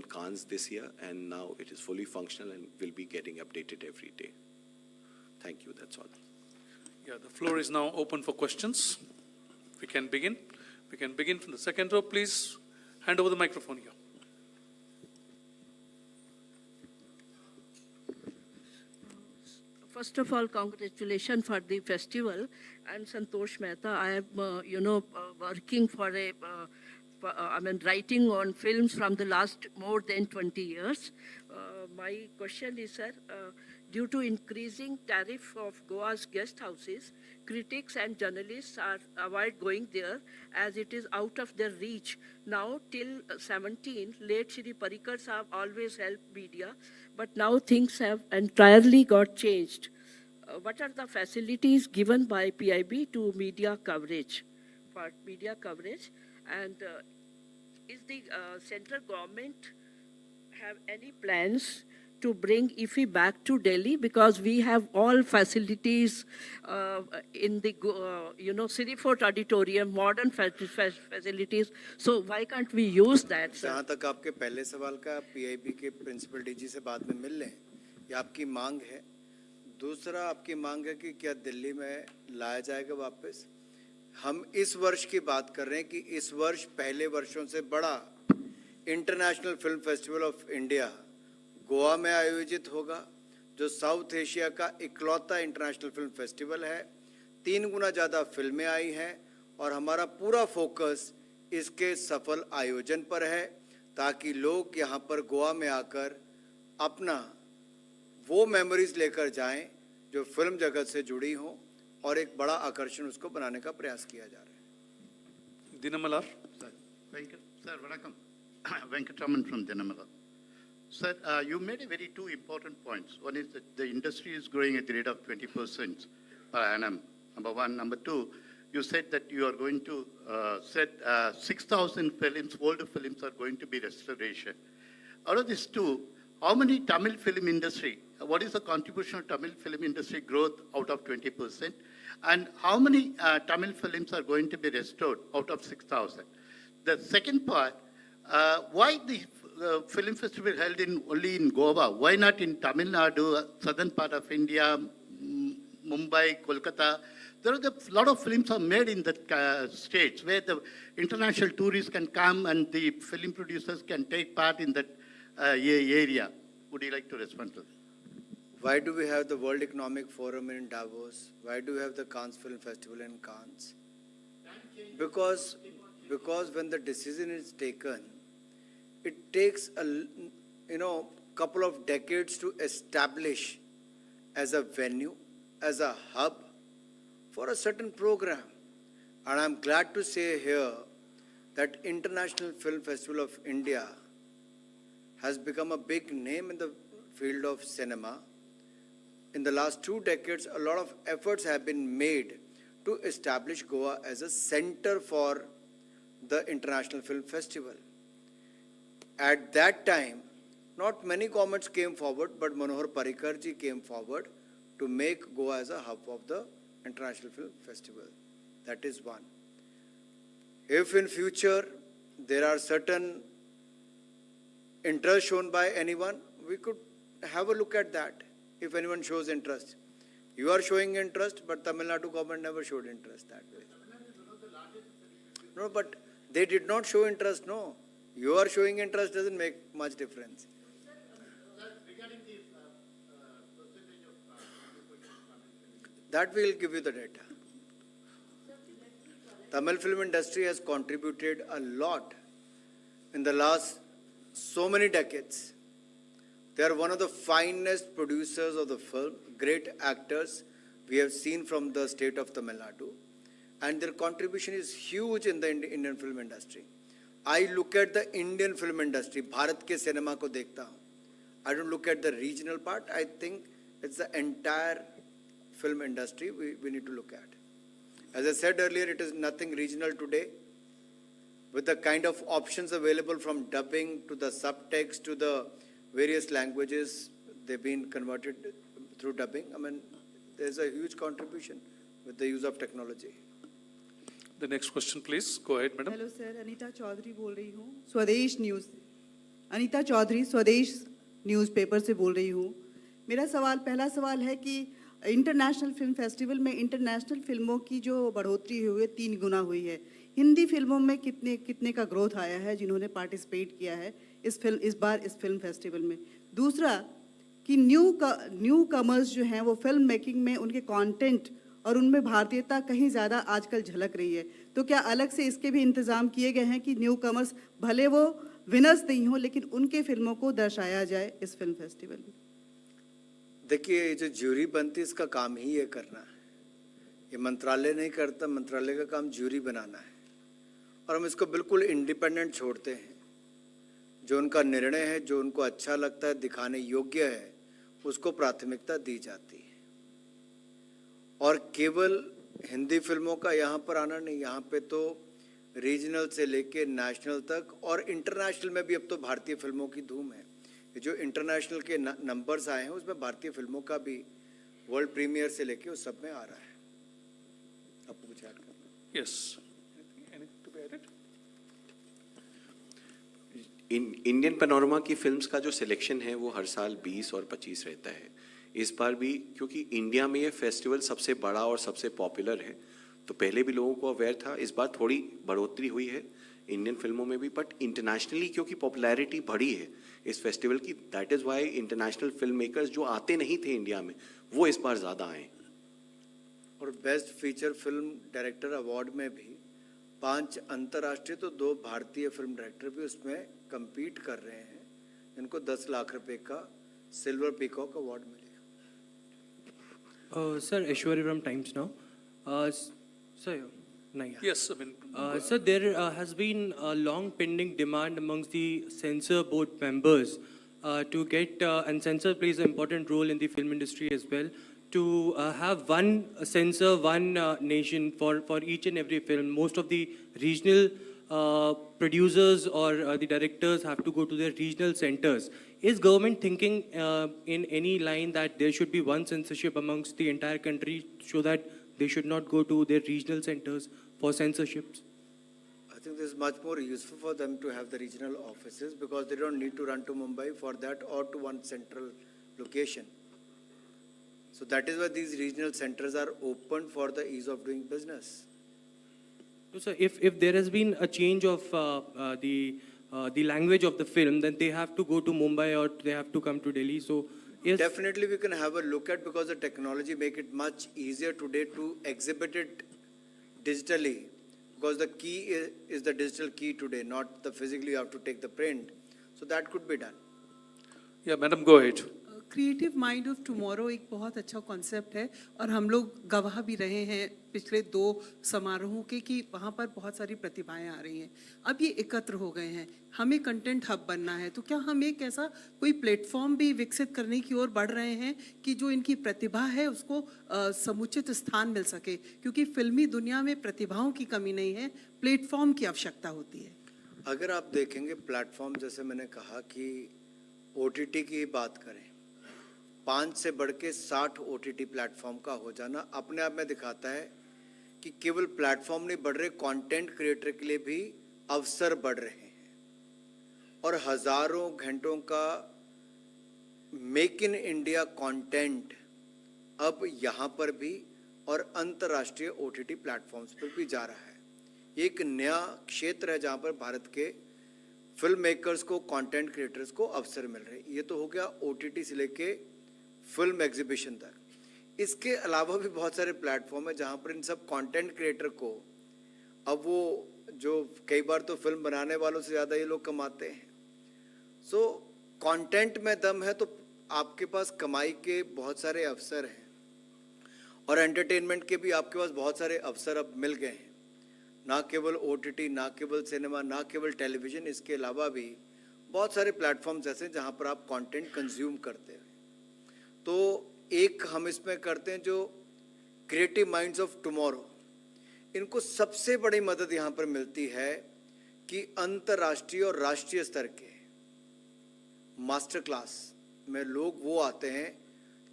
Cannes this year, and now it is fully functional and will be getting updated every day. Thank you, that's all. Yeah, the floor is now open for questions. We can begin. We can begin from the second row, please. Hand over the microphone here. First of all, congratulations for the festival. And Santosh Mehta, I am, working for writing on films from the last more than 20 years. My question is, sir, due to increasing tariff of Goa's guest houses, critics and journalists are avoid going there as it is out of their reach. Now till 17, late Shri Parrikar have always helped media, but now things have entirely got changed. What are the facilities given by PIB to media coverage? For media coverage, and is the central government have any plans to bring IFI back to Delhi, because we have all facilities in the City Fort Auditorium, modern facilities. So why can't we use that, sir? जहाँ तक आपके पहले सवाल का, PIB के principal DG से बाद में मिल लें, ये आपकी मांग है. दूसरा आपकी मांग है कि क्या दिल्ली में लाया जाएगा वापस. हम इस वर्ष की बात कर रहे हैं कि इस वर्ष पहले वर्षों से बड़ा international film festival of India Goa में आयोजित होगा, जो साउथ एशिया का इकलौता इंटरनेशनल फिल्म फेस्टिवल है. 3 गुना ज़्यादा फिल्में आई हैं और हमारा पूरा फोकस इसके सफल आयोजन पर है, ताकि लोग यहाँ पर गोवा में आकर अपना वो मेमोरीज लेकर जाएं जो फिल्म जगत से जुड़ी हों, और एक बड़ा आकर्षण उसको बनाने का प्रयास किया जा रहा है. Dinamalar. Sir, Vanakkam. Venkataraman from Dinamala. Sir, you made a very two important points. One is that the industry is growing at the rate of 20% per annum, number one. Number two, you said that you are going to set 6,000 films, older films are going to be restoration. Out of these two, how many Tamil film industry what is the contribution of Tamil film industry growth out of 20%? And how many Tamil films are going to be restored out of 6,000? The second part, why the film festival held only in Goa? Why not in Tamil Nadu, southern part of India, Mumbai, Kolkata? There are a lot of films are made in that states where the international tourists can come and the film producers can take part in that area. Would you like to respond to that? Why do we have the World Economic Forum in Davos? Why do we have the Cannes Film Festival in Cannes? Because when the decision is taken, it takes a couple of decades to establish as a venue, as a hub for a certain program. And I'm glad to say here that International Film Festival of India has become a big name in the field of cinema. In the last 2 decades, a lot of efforts have been made to establish Goa as a center for the International Film Festival. At that time, not many comments came forward, but Manohar Parrikar ji came forward to make Goa as a hub of the International Film Festival. That is one. If in future there are certain interest shown by anyone, we could have a look at that. If anyone shows interest. You are showing interest, but Tamil Nadu government never showed interest that way. No, but they did not show interest, no. You are showing interest doesn't make much difference. That we will give you the data. Tamil film industry has contributed a lot in the last so many decades. They are one of the finest producers of the film, great actors we have seen from the state of Tamil Nadu. And their contribution is huge in the Indian film industry. I look at the Indian film industry, Bharat ke cinema ko dekhta hu. I don't look at the regional part. I think it's the entire film industry we need to look at. As I said earlier, it is nothing regional today. With the kind of options available from dubbing to the subtext to the various languages, they've been converted through dubbing. I mean, there's a huge contribution with the use of technology. The next question, please. Go ahead, madam. Hello sir, Anita Chaudhary बोल रही हूँ, स्वदेश news. Anita Chaudhary स्वदेश newspaper से बोल रही हूँ। मेरा पहला सवाल है कि इंटरनेशनल फिल्म फेस्टिवल में इंटरनेशनल फिल्मों की जो बढ़ोतरी हुई है 3 गुना हुई है। हिंदी फिल्मों में कितने का ग्रोथ आया है जिन्होंने पार्टिसिपेट किया है इस बार इस फिल्म फेस्टिवल में। दूसरा कि न्यू कमर्स जो हैं वो फिल्म मेकिंग में उनके कंटेंट और उनमें भारतीयता कहीं ज़्यादा आजकल झलक रही है, तो क्या अलग से इसके भी इंतज़ाम किए गए हैं कि न्यू कमर्स भले वो विनर्स नहीं हो लेकिन उनके फिल्मों को दर्शाया जाए इस फिल्म फेस्टिवल में? देखिए, ये जो ज्यूरी बनती है इसका काम ही ये करना है। ये मंत्रालय नहीं करता, मंत्रालय का काम ज्यूरी बनाना है और हम इसको बिल्कुल इंडिपेंडेंट छोड़ते हैं। जो उनका निर्णय है, जो उनको अच्छा लगता है, दिखाने योग्य है, उसको प्राथमिकता दी जाती है। और केवल हिंदी फिल्मों का यहाँ पर आना नहीं, यहाँ पे तो रीजनल से लेके नेशनल तक और इंटरनेशनल में भी अब तो भारतीय फिल्मों की धूम है। ये जो इंटरनेशनल के नंबर्स आए हैं उसमें भारतीय फिल्मों का भी वर्ल्ड प्रीमियर से लेके उस सब में आ रहा है। आपको कुछ ऐड करना? Yes. Anything to be added? Indian panorama की फिल्म्स का जो सिलेक्शन है वो हर साल 20 और 25 रहता है। इस बार भी क्योंकि इंडिया में ये फेस्टिवल सबसे बड़ा और सबसे पॉपुलर है, तो पहले भी लोगों को अवेयर था। इस बार थोड़ी बढ़ोतरी हुई है इंडियन फिल्मों में भी, बट इंटरनेशनली क्योंकि पॉपुलैरिटी बढ़ी है इस फेस्टिवल की, that is why international film makers जो आते नहीं थे इंडिया में वो इस बार ज़्यादा आए। और best feature film director award में भी 5 अंतर्राष्ट्रीय तो 2 भारतीय फिल्म डायरेक्टर भी उसमें compete कर रहे हैं, इनको 10 लाख रुपए का सिल्वर पीकॉक अवार्ड मिलेगा। Sir, Aishwarya from Times Now. Sir, Yes, I mean. sir, there has been a long pending demand amongst the censor board members to get, and censor plays an important role in the film industry as well, to have one censor, one nation for each and every film. Most of the regional producers or the directors have to go to their regional centers. Is government thinking in any line that there should be one censorship amongst the entire country so that they should not go to their regional centers for censorships? I think this is much more useful for them to have the regional offices because they don't need to run to Mumbai for that or to one central location. So that is why these regional centers are open for the ease of doing business. So, sir, if there has been a change of the language of the film, then they have to go to Mumbai or they have to come to Delhi. So, yes. Definitely we can have a look at because the technology make it much easier today to exhibit it digitally because the key is the digital key today, not the physically you have to take the print. So that could be done. Yeah, madam, go ahead. Creative mind of tomorrow एक बहुत अच्छा concept है और हम लोग गवाह भी रहे हैं पिछले 2 समारोहों के कि वहाँ पर बहुत सारी प्रतिभाएं आ रही हैं. अब ये एकत्र हो गए हैं, हमें कंटेंट हब बनना है, तो क्या हम एक ऐसा कोई प्लेटफॉर्म भी विकसित करने की ओर बढ़ रहे हैं कि जो इनकी प्रतिभा है उसको समुचित स्थान मिल सके, क्योंकि फिल्मी दुनिया में प्रतिभाओं की कमी नहीं है, प्लेटफॉर्म की आवश्यकता होती है. अगर आप देखेंगे प्लेटफॉर्म, जैसे मैंने कहा कि OTT की बात करें, 5 से बढ़ के 60 OTT प्लेटफॉर्म का हो जाना अपने आप में दिखाता है कि केवल प्लेटफॉर्म नहीं बढ़ रहे, कंटेंट क्रिएटर के लिए भी अवसर बढ़ रहे हैं और हजारों घंटों का मेक इन इंडिया कंटेंट अब यहाँ पर भी और अंतर्राष्ट्रीय OTT प्लेटफॉर्म्स पर भी जा रहा है. ये एक नया क्षेत्र है जहाँ पर भारत के फिल्म मेकर्स को, कंटेंट क्रिएटर्स को अवसर मिल रहे हैं. ये तो हो गया OTT से लेके फिल्म एग्जीबिशन तक. इसके अलावा भी बहुत सारे प्लेटफॉर्म है जहाँ पर इन सब कंटेंट क्रिएटर को अब वो जो कई बार तो फिल्म बनाने वालों से ज़्यादा ये लोग कमाते हैं. सो कंटेंट में दम है तो आपके पास कमाई के बहुत सारे अवसर हैं और एंटरटेनमेंट के भी आपके पास बहुत सारे अवसर अब मिल गए हैं. ना केवल OTT, ना केवल सिनेमा, ना केवल टेलीविज़न, इसके अलावा भी बहुत सारे प्लेटफॉर्म्स ऐसे हैं जहाँ पर आप कंटेंट कंज्यूम करते हैं. तो एक हम इसमें करते हैं जो क्रिएटिव माइंड्स ऑफ टुमारो, इनको सबसे बड़ी मदद यहाँ पर मिलती है कि अंतर्राष्ट्रीय और राष्ट्रीय स्तर के मास्टर क्लास में लोग वो आते हैं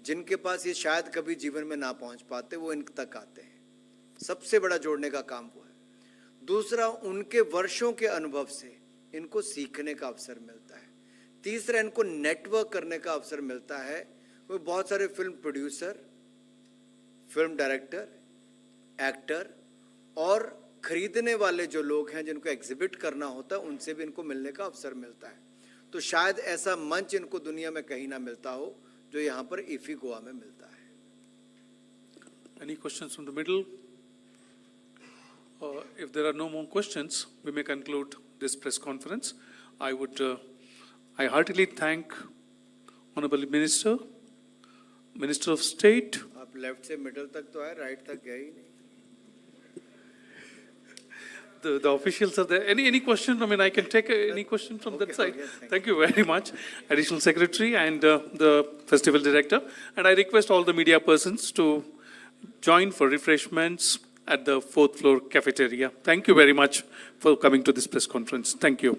जिनके पास ये शायद कभी जीवन में ना पहुँच पाते, वो इन तक आते हैं. सबसे बड़ा जोड़ने का काम वो है. दूसरा, उनके वर्षों के अनुभव से इनको सीखने का अवसर मिलता है. तीसरा, इनको नेटवर्क करने का अवसर मिलता है. वो बहुत सारे film producer, film director, actor और खरीदने वाले जो लोग हैं जिनको एग्जिबिट करना होता है, उनसे भी इनको मिलने का अवसर मिलता है. तो शायद ऐसा मंच इनको दुनिया में कहीं ना मिलता हो जो यहाँ पर इफी गोवा में मिलता है. Any questions from the middle? If there are no more questions, we may conclude this press conference. I heartily thank Honorable Minister, Minister of State. आप लेफ्ट से मिडल तक तो आए, राइट तक गए ही नहीं. The officials are there. Any question? I mean, I can take any question from that side. Okay, Thank you very much, Additional Secretary and the Festival Director. And I request all the media persons to join for refreshments at the 4th floor cafeteria. Thank you very much for coming to this press conference. Thank you.